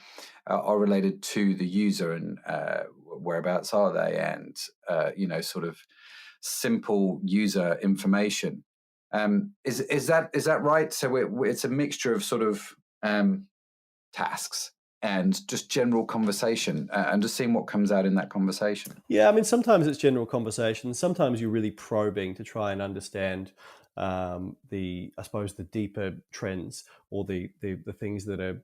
B: are related to the user and whereabouts are they, and sort of simple user information. Is that right? So it's a mixture of sort of tasks and just general conversation, and just seeing what comes out in that conversation.
C: Yeah, I mean, sometimes it's general conversation. Sometimes you're really probing to try and understand I suppose, the deeper trends, or the things that are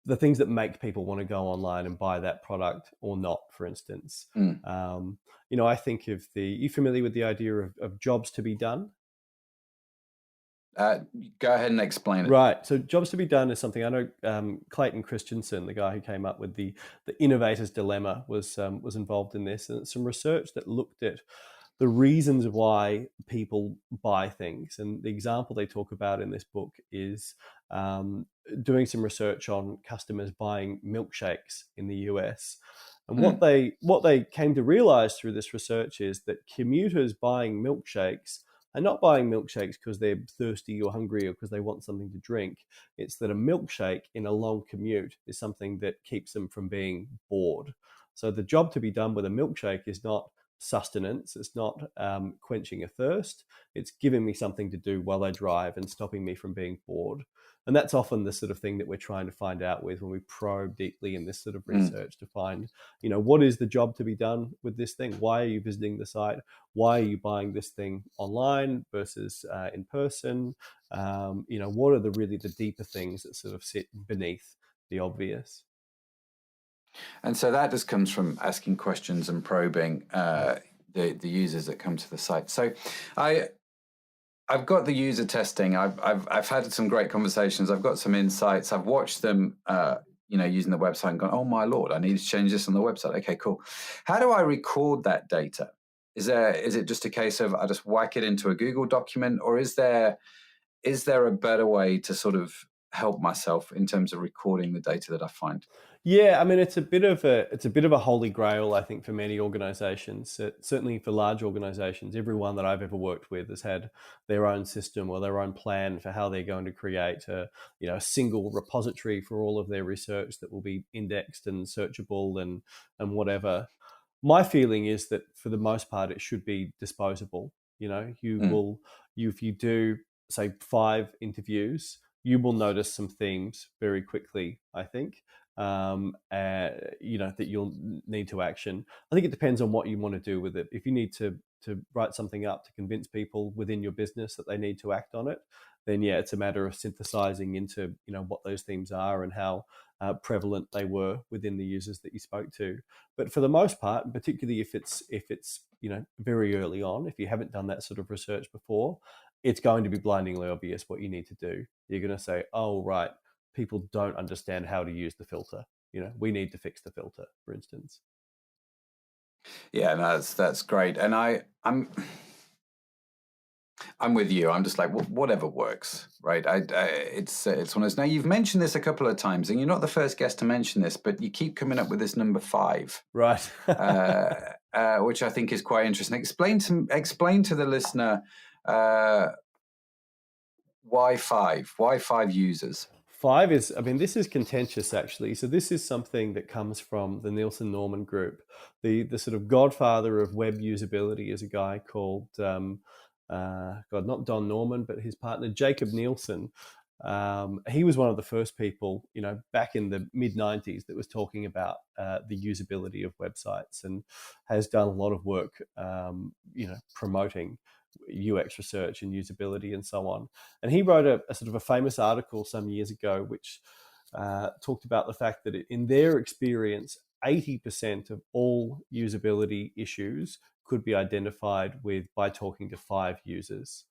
C: the things that make people want to go online and buy that product or not, for instance. I think of you familiar with the idea of jobs to be done?
B: Go ahead and explain it.
C: Right. So jobs to be done is something I know. Clayton Christensen, the guy who came up with the innovator's dilemma, was involved in this, and it's some research that looked at the reasons why people buy things. And the example they talk about in this book is doing some research on customers buying milkshakes in the US. And what they came to realize through this research is that commuters buying milkshakes are not buying milkshakes because they're thirsty or hungry or because they want something to drink. It's that a milkshake in a long commute is something that keeps them from being bored. So the job to be done with a milkshake is not sustenance. It's not quenching a thirst. It's giving me something to do while I drive and stopping me from being bored. And that's often the sort of thing that we're trying to find out with when we probe deeply in this sort of research to find, what is the job to be done with this thing? Why are you visiting the site? Why are you buying this thing online versus in person? What are the deeper things that sort of sit beneath the obvious?
B: And so that just comes from asking questions and probing the users that come to the site. So I've got the user testing. I've had some great conversations. I've got some insights. I've watched them, using the website and gone, oh my Lord, I need to change this on the website. Okay, cool. How do I record that data? Is it just a case of I just whack it into a Google document, or is there a better way to sort of help myself in terms of recording the data that I find?
C: Yeah, I mean, it's a bit of a holy grail, I think, for many organizations. Certainly for large organizations, everyone that I've ever worked with has had their own system or their own plan for how they're going to create a single repository for all of their research that will be indexed and searchable and whatever. My feeling is that for the most part, it should be disposable. If you do, say, 5 interviews, you will notice some themes very quickly, I think. That you'll need to action. I think it depends on what you want to do with it. If you need to write something up to convince people within your business that they need to act on it, then yeah, it's a matter of synthesizing into what those themes are and how prevalent they were within the users that you spoke to. But for the most part, particularly if it's very early on, if you haven't done that sort of research before, it's going to be blindingly obvious what you need to do. You're going to say, oh right, people don't understand how to use the filter. We need to fix the filter, for instance.
B: Yeah, no, that's great. And I'm with you. I'm just like, whatever works, right? It's one of those. Now, you've mentioned this a couple of times, and you're not the first guest to mention this, but you keep coming up with this number 5,
C: right?
B: Which I think is quite interesting. Explain to the listener why 5? Why 5 users?
C: 5 is, this is contentious actually. So this is something that comes from the Nielsen Norman Group. The sort of godfather of web usability is a guy called, not Don Norman, but his partner, Jacob Nielsen. He was one of the first people, back in the mid-90s that was talking about the usability of websites, and has done a lot of work, promoting UX research and usability and so on. And he wrote a sort of a famous article some years ago, which talked about the fact that in their experience, 80% of all usability issues could be identified by talking to 5 users.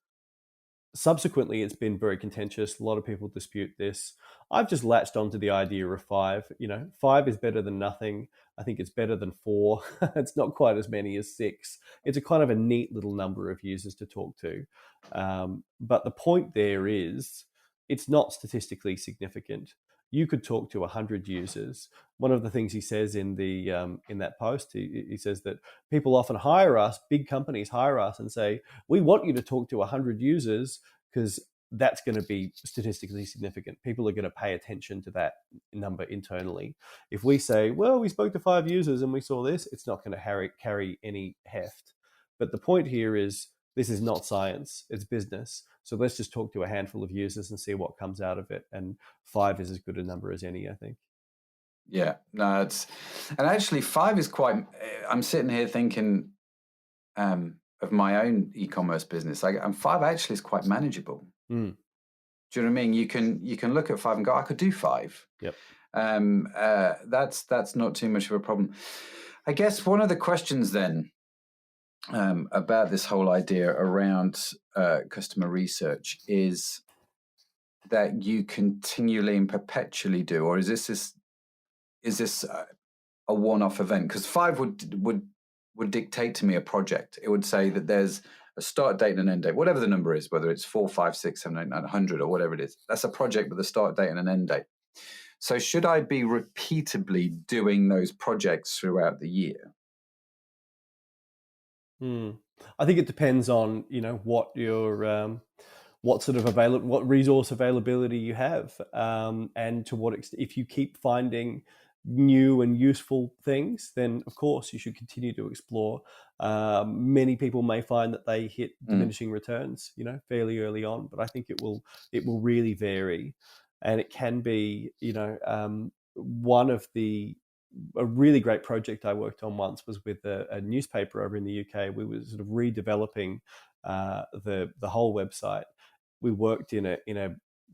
C: Subsequently, it's been very contentious. A lot of people dispute this. I've just latched onto the idea of 5. 5 is better than nothing. I think it's better than 4. It's not quite as many as 6. It's a kind of a neat little number of users to talk to. But the point there is, it's not statistically significant. You could talk to 100 users. One of the things he says in that post, he says that people often hire us, big companies hire us and say, we want you to talk to 100 users because that's going to be statistically significant. People are going to pay attention to that number internally. If we say, well, we spoke to 5 users and we saw this, it's not going to carry any heft. But the point here is this is not science, it's business. So let's just talk to a handful of users and see what comes out of it. And 5 is as good a number as any, I think.
B: Yeah, no, and actually 5 is quite, I'm sitting here thinking of my own e-commerce business. And 5 actually is quite manageable.
C: Mm.
B: Do you know what I mean? You can look at 5 and go, I could do 5.
C: Yep.
B: That's not too much of a problem. I guess one of the questions then about this whole idea around customer research is that you continually and perpetually do, or is this a one-off event? Because 5 would dictate to me a project. It would say that there's a start date and an end date, whatever the number is, whether it's 4, 5, 6, 7, 8, 9, 100 or whatever it is. That's a project with a start date and an end date. So should I be repeatedly doing those projects throughout the year?
C: I think it depends on, what your what sort of what resource availability you have, and to what extent. If you keep finding new and useful things, then of course you should continue to explore. Many people may find that they hit diminishing returns, fairly early on, but I think it will really vary, and it can be, one of a really great project I worked on once was with a newspaper over in the UK. We were sort of redeveloping the whole website. We worked in a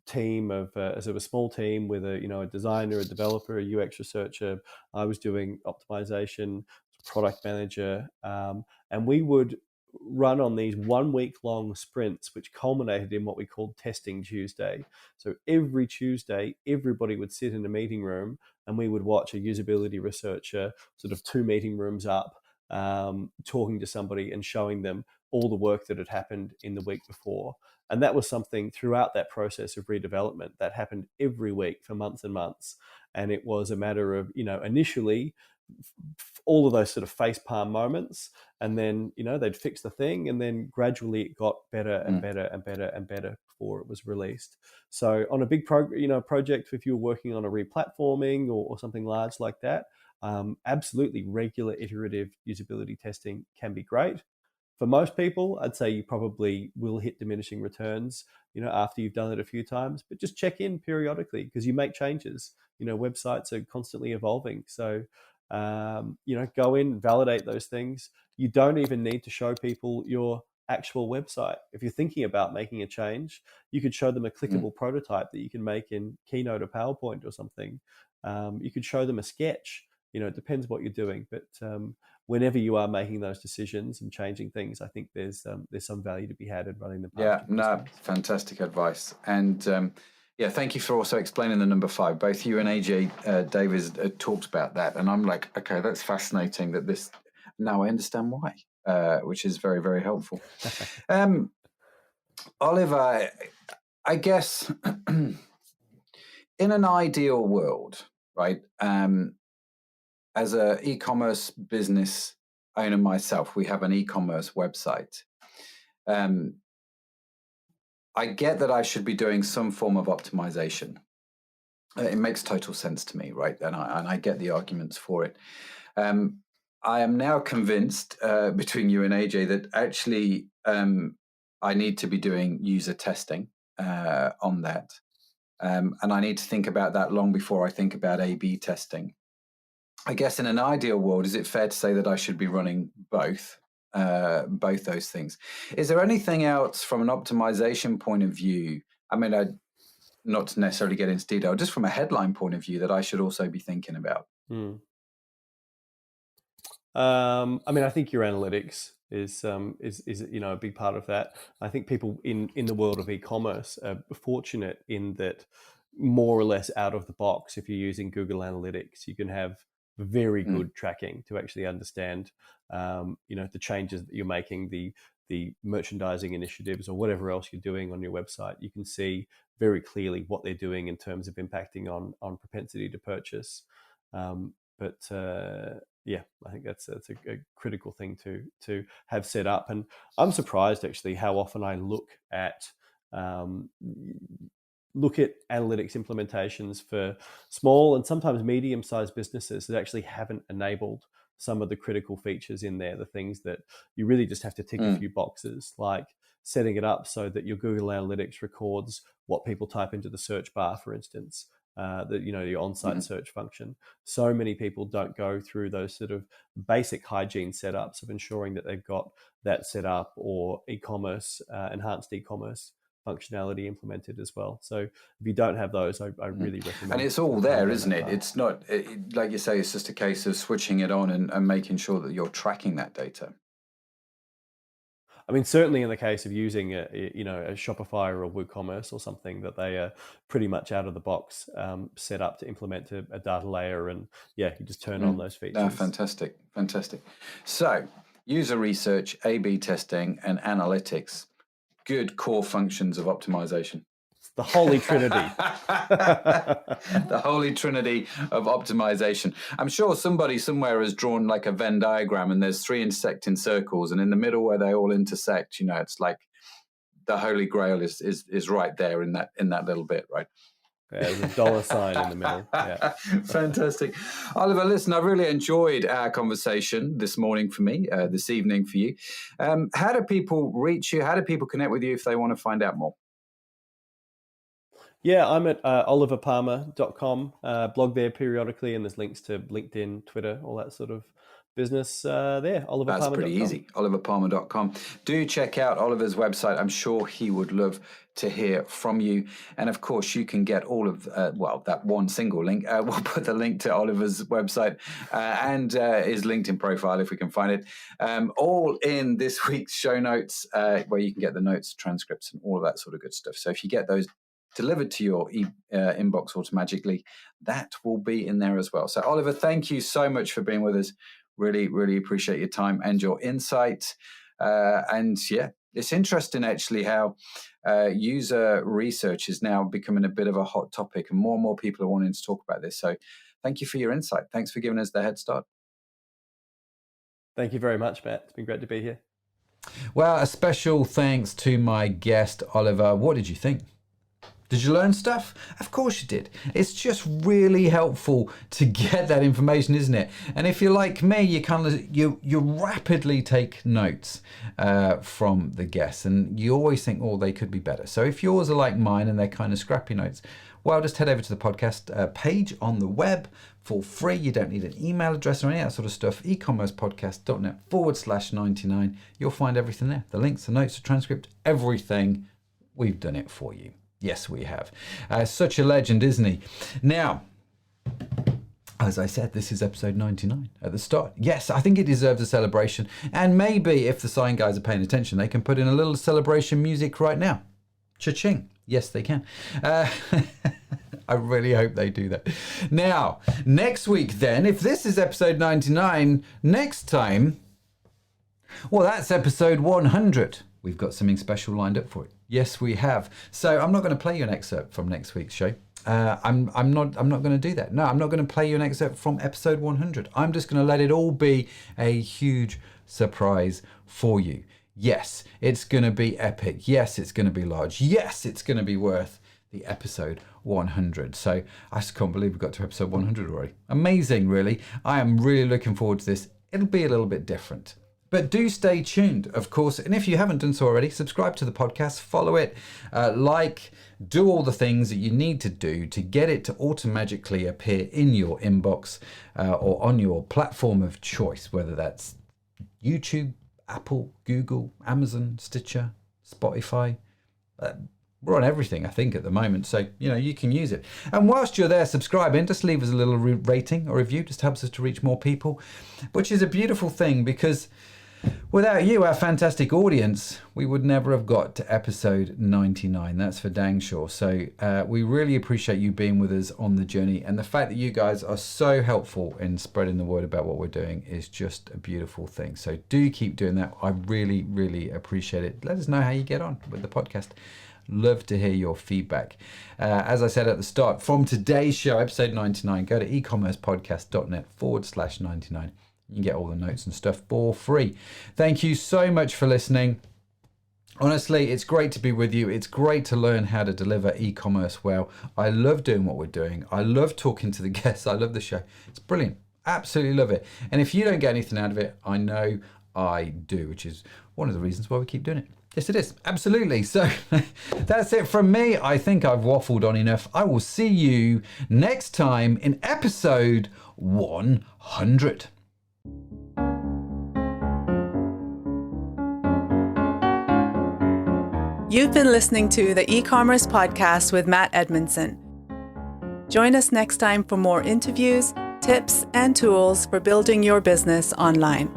C: team of sort of a small team with a designer, a developer, a UX researcher. I was doing optimization, product manager, and we would run on these 1 week long sprints, which culminated in what we called Testing Tuesday. So every Tuesday, everybody would sit in a meeting room and we would watch a usability researcher sort of 2 meeting rooms up, talking to somebody and showing them all the work that had happened in the week before. And that was something throughout that process of redevelopment that happened every week for months and months. And it was a matter of, initially all of those sort of facepalm moments, and then, they'd fix the thing, and then gradually it got better and better and better and better before it was released. So on a big project, if you're working on a replatforming or something large like that, absolutely regular iterative usability testing can be great. For most people, I'd say you probably will hit diminishing returns, after you've done it a few times, but just check in periodically because you make changes. Websites are constantly evolving. So, go in, validate those things. You don't even need to show people your actual website. If you're thinking about making a change, you could show them a clickable prototype that you can make in Keynote or PowerPoint or something. You could show them a sketch. It depends what you're doing, but whenever you are making those decisions and changing things, I think there's some value to be had in running them.
B: Yeah, no, fantastic advice. And thank you for also explaining the number 5. Both you and AJ Davis talked about that, and I'm like, okay, that's fascinating. That this now I understand why, which is very, very helpful. Oliver, I guess in an ideal world, right? As an e-commerce business owner myself, we have an e-commerce website. I get that I should be doing some form of optimization. It makes total sense to me, right? And I get the arguments for it. I am now convinced, between you and AJ, that actually I need to be doing user testing on that. And I need to think about that long before I think about A/B testing. I guess in an ideal world, is it fair to say that I should be running both those things? Is there anything else from an optimization point of view? I mean, not to necessarily get into detail, just from a headline point of view, that I should also be thinking about?
C: I think your analytics is a big part of that. I think people in the world of e-commerce are fortunate in that, more or less out of the box, if you're using Google Analytics, you can have very good tracking to actually understand, the changes that you're making, the merchandising initiatives or whatever else you're doing on your website. You can see very clearly what they're doing in terms of impacting on propensity to purchase. I think that's a critical thing to have set up. And I'm surprised actually how often I look at analytics implementations for small and sometimes medium-sized businesses that actually haven't enabled some of the critical features in there, the things that you really just have to tick a few boxes, like setting it up so that your Google Analytics records what people type into the search bar, for instance, your on-site search function. So many people don't go through those sort of basic hygiene setups of ensuring that they've got that set up, or e-commerce, enhanced e-commerce functionality implemented as well. So if you don't have those, I really recommend.
B: And it's all there, isn't it? It's not, like you say, it's just a case of switching it on and making sure that you're tracking that data.
C: I mean, certainly in the case of using a Shopify or a WooCommerce or something, that they are pretty much out of the box set up to implement a data layer, and you just turn on those features.
B: Oh, fantastic. So user research, A/B testing, and analytics, good core functions of optimization.
C: The holy trinity.
B: The holy trinity of optimization. I'm sure somebody somewhere has drawn like a Venn diagram, and there's 3 intersecting circles, and in the middle where they all intersect, it's like the holy grail is right there in that little bit, right?
C: Yeah, there's a dollar sign in the middle. Yeah.
B: Fantastic. Oliver, listen, I really enjoyed our conversation this morning for me, this evening for you. How do people reach you? How do people connect with you if they want to find out more?
C: Yeah, I'm at oliverpalmer.com, blog there periodically, and there's links to LinkedIn, Twitter, all that sort of business there. oliverpalmer.com.
B: That's pretty easy, oliverpalmer.com. Do check out Oliver's website. I'm sure he would love to hear from you. And of course, you can get all of, that one single link. We'll put the link to Oliver's website and his LinkedIn profile, if we can find it, all in this week's show notes, where you can get the notes, transcripts, and all of that sort of good stuff. So if you get those delivered to your inbox automatically, that will be in there as well. So Oliver, thank you so much for being with us. Really, really appreciate your time and your insight. It's interesting actually how user research is now becoming a bit of a hot topic, and more people are wanting to talk about this. So thank you for your insight. Thanks for giving us the head start.
C: Thank you very much, Matt. It's been great to be here.
B: Well, a special thanks to my guest, Oliver. What did you think? Did you learn stuff? Of course you did. It's just really helpful to get that information, isn't it? And if you're like me, you rapidly take notes from the guests, and you always think, oh, they could be better. So if yours are like mine and they're kind of scrappy notes, well, just head over to the podcast page on the web for free. You don't need an email address or any of that sort of stuff. ecommercepodcast.net/99. You'll find everything there. The links, the notes, the transcript, everything. We've done it for you. Yes, we have. Such a legend, isn't he? Now, as I said, this is episode 99 at the start. Yes, I think it deserves a celebration. And maybe if the sign guys are paying attention, they can put in a little celebration music right now. Cha-ching. Yes, they can. I really hope they do that. Now, next week then, if this is episode 99, next time, well, that's episode 100. We've got something special lined up for it. Yes, we have. So I'm not going to play you an excerpt from next week's show. I'm not going to do that. No, I'm not going to play you an excerpt from episode 100. I'm just going to let it all be a huge surprise for you. Yes, it's going to be epic. Yes, it's going to be large. Yes, it's going to be worth the episode 100. So I just can't believe we got to episode 100 already. Amazing, really. I am really looking forward to this. It'll be a little bit different. But do stay tuned, of course. And if you haven't done so already, subscribe to the podcast, follow it, do all the things that you need to do to get it to automatically appear in your inbox or on your platform of choice, whether that's YouTube, Apple, Google, Amazon, Stitcher, Spotify. We're on everything, I think, at the moment. So, you can use it. And whilst you're there subscribing, just leave us a little rating or review. Just helps us to reach more people, which is a beautiful thing, because without you, our fantastic audience, we would never have got to episode 99. That's for dang sure. So we really appreciate you being with us on the journey. And the fact that you guys are so helpful in spreading the word about what we're doing is just a beautiful thing. So do keep doing that. I really, really appreciate it. Let us know how you get on with the podcast. Love to hear your feedback. As I said at the start, from today's show, episode 99, go to ecommercepodcast.net/99. You can get all the notes and stuff for free. Thank you so much for listening. Honestly, it's great to be with you. It's great to learn how to deliver e-commerce well. I love doing what we're doing. I love talking to the guests. I love the show. It's brilliant. Absolutely love it. And if you don't get anything out of it, I know I do, which is one of the reasons why we keep doing it. Yes, it is. Absolutely. So that's it from me. I think I've waffled on enough. I will see you next time in episode 100.
A: You've been listening to the eCommerce Podcast with Matt Edmondson. Join us next time for more interviews, tips, and tools for building your business online.